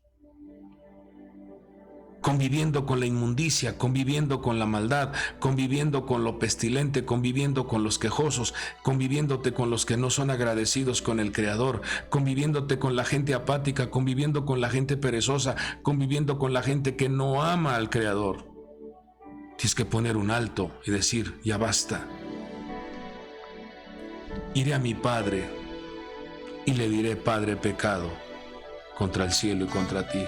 conviviendo con la inmundicia, conviviendo con la maldad, conviviendo con lo pestilente, conviviendo con los quejosos, conviviéndote con los que no son agradecidos con el Creador, conviviéndote con la gente apática, conviviendo con la gente perezosa, conviviendo con la gente que no ama al Creador. Tienes que poner un alto y decir, ya basta. Iré a mi Padre y le diré, Padre, he pecado contra el cielo y contra ti.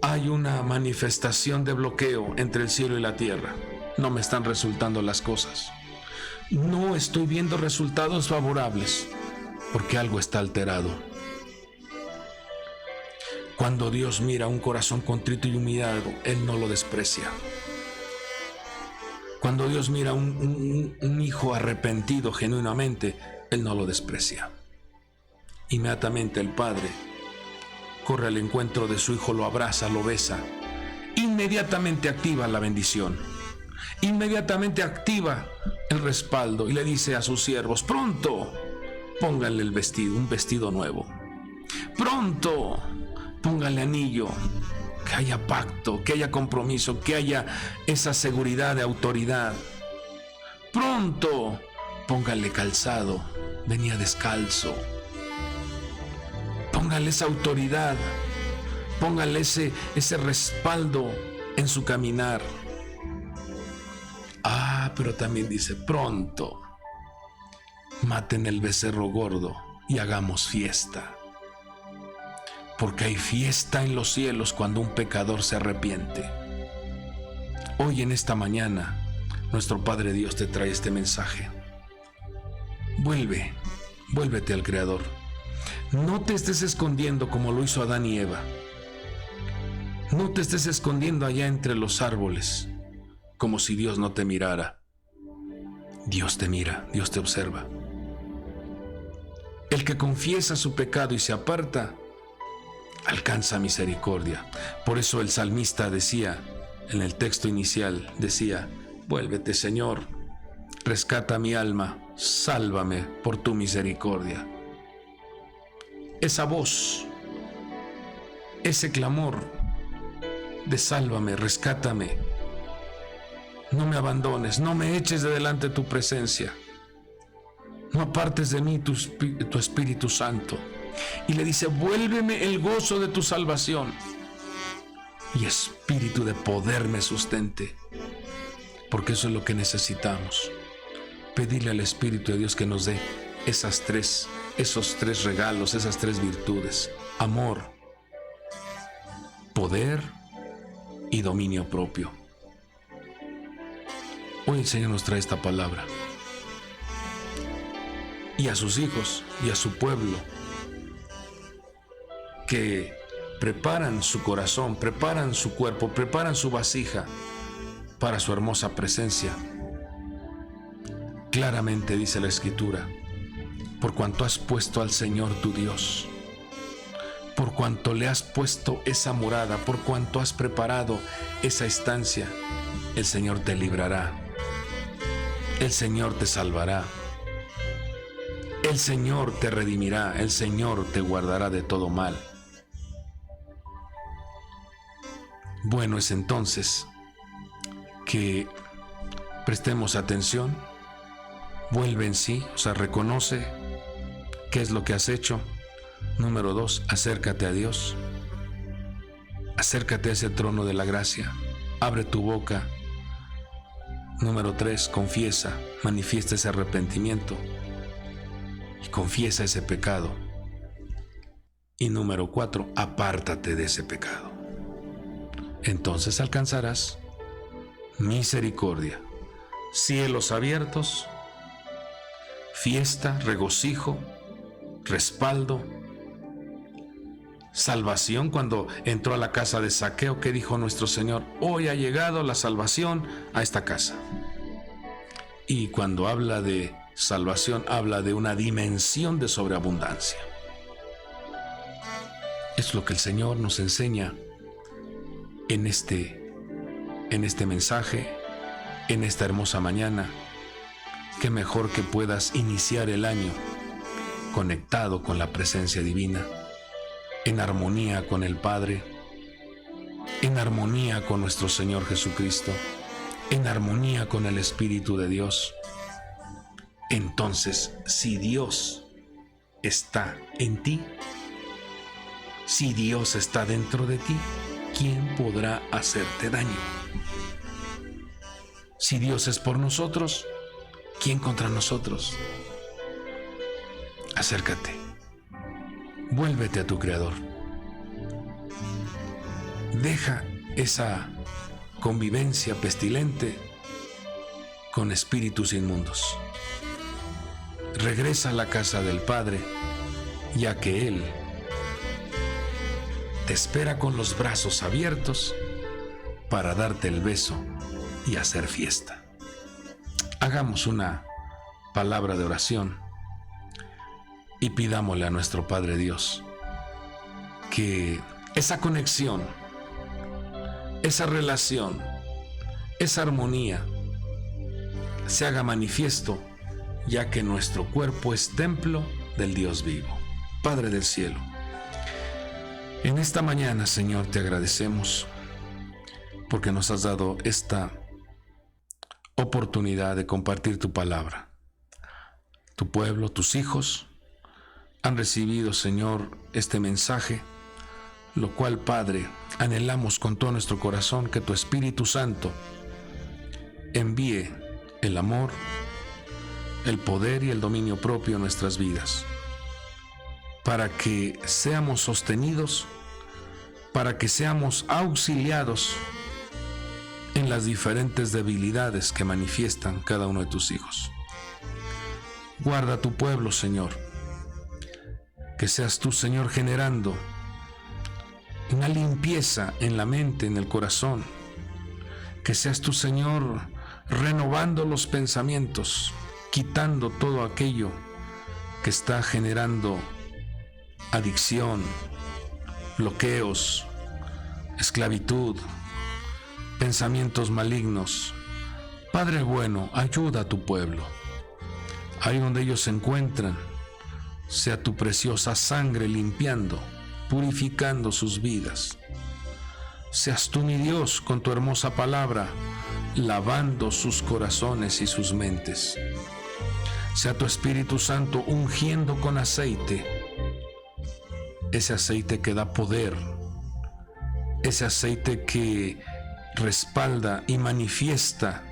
Hay una manifestación de bloqueo entre el cielo y la tierra. No me están resultando las cosas. No estoy viendo resultados favorables porque algo está alterado. Cuando Dios mira un corazón contrito y humillado, Él no lo desprecia. Cuando Dios mira un hijo arrepentido genuinamente, Él no lo desprecia. Inmediatamente el Padre corre al encuentro de su hijo, lo abraza, lo besa. Inmediatamente activa la bendición. Inmediatamente activa el respaldo y le dice a sus siervos, pronto, pónganle el vestido, un vestido nuevo. Pronto, pónganle anillo, que haya pacto, que haya compromiso, que haya esa seguridad de autoridad. Pronto, pónganle calzado, venía descalzo. Póngale esa autoridad, póngale ese respaldo en su caminar. Pero también dice, pronto, maten el becerro gordo y hagamos fiesta. Porque hay fiesta en los cielos cuando un pecador se arrepiente. Hoy en esta mañana, nuestro Padre Dios te trae este mensaje. Vuélvete al Creador. No te estés escondiendo como lo hizo Adán y Eva. No te estés escondiendo allá entre los árboles, como si Dios no te mirara. Dios te mira, Dios te observa. El que confiesa su pecado y se aparta, alcanza misericordia. Por eso el salmista decía, en el texto inicial, decía, vuélvete, Señor, rescata mi alma, sálvame por tu misericordia. Esa voz, ese clamor de sálvame, rescátame, no me abandones, no me eches de delante tu presencia, no apartes de mí tu Espíritu Santo. Y le dice, vuélveme el gozo de tu salvación y espíritu de poder me sustente, porque eso es lo que necesitamos. Pedirle al Espíritu de Dios que nos dé esos tres regalos, esas tres virtudes: amor, poder y dominio propio. Hoy el Señor nos trae esta palabra, y a sus hijos y a su pueblo que preparan su corazón, preparan su cuerpo, preparan su vasija para su hermosa presencia. Claramente dice la Escritura, por cuanto has puesto al Señor tu Dios, por cuanto le has puesto esa morada, por cuanto has preparado esa estancia, el Señor te librará, el Señor te salvará, el Señor te redimirá, el Señor te guardará de todo mal. Bueno es entonces que prestemos atención, vuelve en sí, o sea, reconoce qué es lo que has hecho. Número 2, acércate a Dios, acércate a ese trono de la gracia, abre tu boca. Número 3, confiesa, manifiesta ese arrepentimiento y confiesa ese pecado. Y número 4, apártate de ese pecado. Entonces alcanzarás misericordia, cielos abiertos, fiesta, regocijo, respaldo, salvación. Cuando entró a la casa de Zaqueo, ¿qué dijo nuestro Señor? Hoy ha llegado la salvación a esta casa. Y cuando habla de salvación, habla de una dimensión de sobreabundancia. Es lo que el Señor nos enseña en este mensaje, en esta hermosa mañana. Qué mejor que puedas iniciar el año conectado con la presencia divina, en armonía con el Padre, en armonía con nuestro Señor Jesucristo, en armonía con el Espíritu de Dios. Entonces, si Dios está en ti, si Dios está dentro de ti, ¿quién podrá hacerte daño? Si Dios es por nosotros, ¿quién contra nosotros? Acércate, vuélvete a tu Creador. Deja esa convivencia pestilente con espíritus inmundos. Regresa a la casa del Padre, ya que Él te espera con los brazos abiertos para darte el beso y hacer fiesta. Hagamos una palabra de oración y pidámosle a nuestro Padre Dios que esa conexión, esa relación, esa armonía se haga manifiesto, ya que nuestro cuerpo es templo del Dios vivo. Padre del cielo, en esta mañana, Señor, te agradecemos porque nos has dado esta oportunidad de compartir tu palabra. Tu pueblo, tus hijos, han recibido, Señor, este mensaje, lo cual, Padre, anhelamos con todo nuestro corazón que tu Espíritu Santo envíe el amor, el poder y el dominio propio en nuestras vidas, para que seamos sostenidos, para que seamos auxiliados en las diferentes debilidades que manifiestan cada uno de tus hijos. Guarda a tu pueblo, Señor. Que seas tú, Señor, generando una limpieza en la mente, en el corazón. Que seas tú, Señor, renovando los pensamientos, quitando todo aquello que está generando adicción, bloqueos, esclavitud, pensamientos malignos. Padre bueno, ayuda a tu pueblo. Ahí donde ellos se encuentran, sea tu preciosa sangre limpiando, purificando sus vidas. Seas tú, mi Dios, con tu hermosa palabra, lavando sus corazones y sus mentes. Sea tu Espíritu Santo ungiendo con aceite, ese aceite que da poder, ese aceite que respalda y manifiesta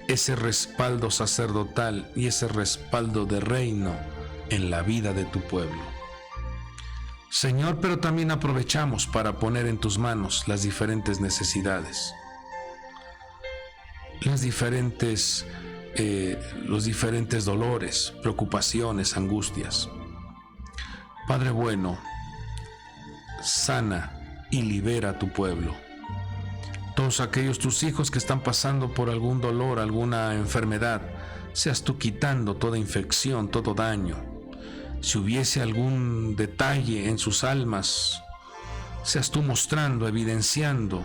ese respaldo sacerdotal y ese respaldo de reino en la vida de tu pueblo. Señor, pero también aprovechamos para poner en tus manos las diferentes necesidades, los diferentes dolores, preocupaciones, angustias. Padre bueno, sana y libera a tu pueblo. Todos aquellos tus hijos que están pasando por algún dolor, alguna enfermedad, seas tú quitando toda infección, todo daño. Si hubiese algún detalle en sus almas, seas tú mostrando, evidenciando.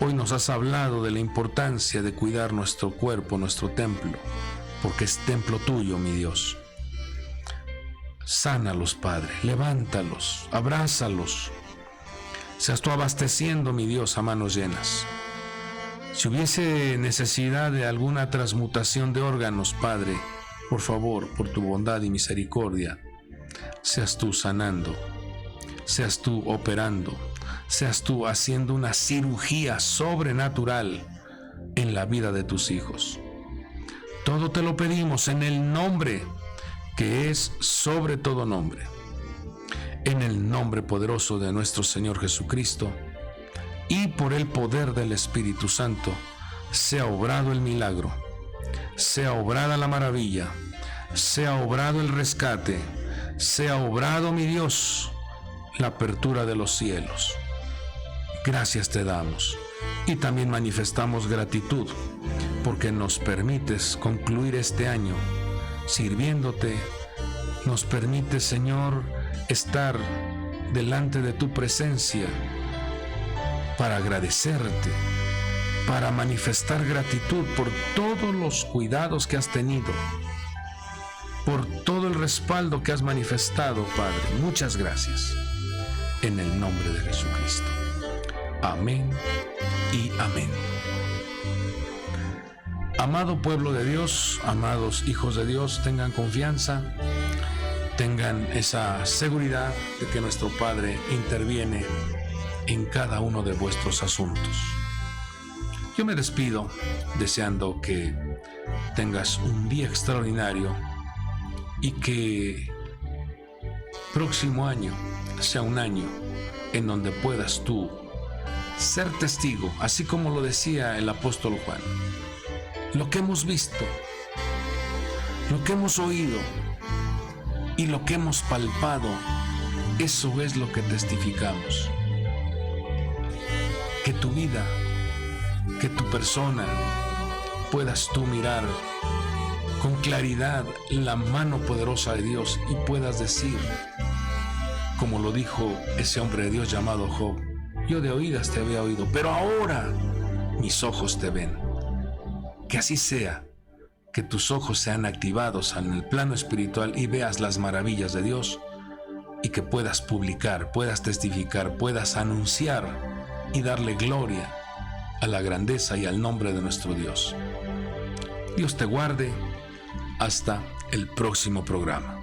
Hoy nos has hablado de la importancia de cuidar nuestro cuerpo, nuestro templo, porque es templo tuyo, mi Dios. Sánalos, Padre, levántalos, abrázalos. Seas tú abasteciendo, mi Dios, a manos llenas. Si hubiese necesidad de alguna transmutación de órganos, Padre, por favor, por tu bondad y misericordia, seas tú sanando, seas tú operando, seas tú haciendo una cirugía sobrenatural en la vida de tus hijos. Todo te lo pedimos en el nombre que es sobre todo nombre. En el nombre poderoso de nuestro Señor Jesucristo y por el poder del Espíritu Santo, sea obrado el milagro, sea obrada la maravilla, sea obrado el rescate, sea obrado, mi Dios, la apertura de los cielos. Gracias te damos y también manifestamos gratitud porque nos permites concluir este año sirviéndote, nos permites, Señor, estar delante de tu presencia para agradecerte, para manifestar gratitud por todos los cuidados que has tenido, por todo el respaldo que has manifestado, Padre. Muchas gracias. En el nombre de Jesucristo. Amén y amén. Amado pueblo de Dios, amados hijos de Dios, tengan confianza, tengan esa seguridad de que nuestro Padre interviene en cada uno de vuestros asuntos. Yo me despido deseando que tengas un día extraordinario y que próximo año sea un año en donde puedas tú ser testigo, así como lo decía el apóstol Juan. Lo que hemos visto, lo que hemos oído y lo que hemos palpado, eso es lo que testificamos. Que tu vida, que tu persona, puedas tú mirar con claridad la mano poderosa de Dios y puedas decir, como lo dijo ese hombre de Dios llamado Job: yo de oídas te había oído, pero ahora mis ojos te ven. Que así sea, que tus ojos sean activados en el plano espiritual y veas las maravillas de Dios, y que puedas publicar, puedas testificar, puedas anunciar y darle gloria a la grandeza y al nombre de nuestro Dios. Dios te guarde. Hasta el próximo programa.